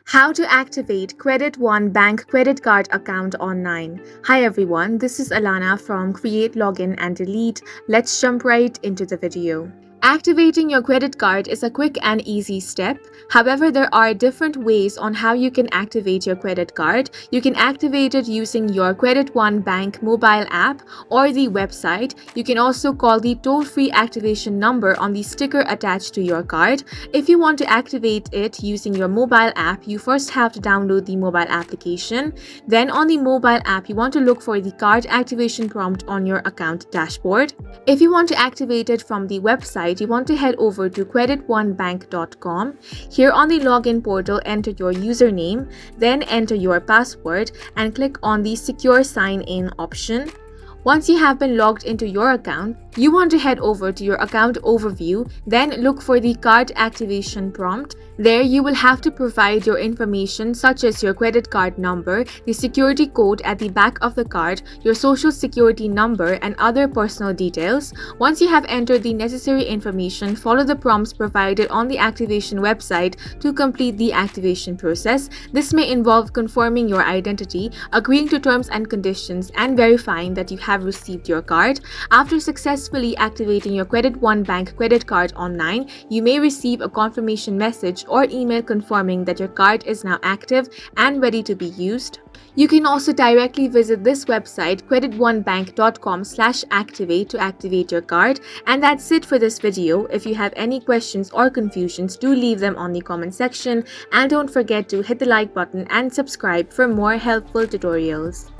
How to activate Credit One Bank credit card account online. Hi everyone, this is Alana from Create, Login and Delete. Let's jump right into the video. Activating your credit card is a quick and easy step. However, there are different ways on how you can activate your credit card. You can activate it using your Credit One Bank mobile app or the website. You can also call the toll-free activation number on the sticker attached to your card. If you want to activate it using your mobile app, you first have to download the mobile application. Then on the mobile app, you want to look for the card activation prompt on your account dashboard. If you want to activate it from the website, you want to head over to creditonebank.com. Here on the login portal, enter your username, then enter your password and click on the Secure Sign In option. Once you have been logged into your account, you want to head over to your account overview, then look for the card activation prompt. There you will have to provide your information such as your credit card number, the security code at the back of the card, your social security number and other personal details. Once you have entered the necessary information, follow the prompts provided on the activation website to complete the activation process. This may involve confirming your identity, agreeing to terms and conditions and verifying that you have received your card. After successfully activating your Credit One Bank credit card online, you may receive a confirmation message or email confirming that your card is now active and ready to be used. You can also directly visit this website creditonebank.com/activate to activate your card. And that's it for this video. If you have any questions or confusions, do leave them on the comment section and don't forget to hit the like button and subscribe for more helpful tutorials.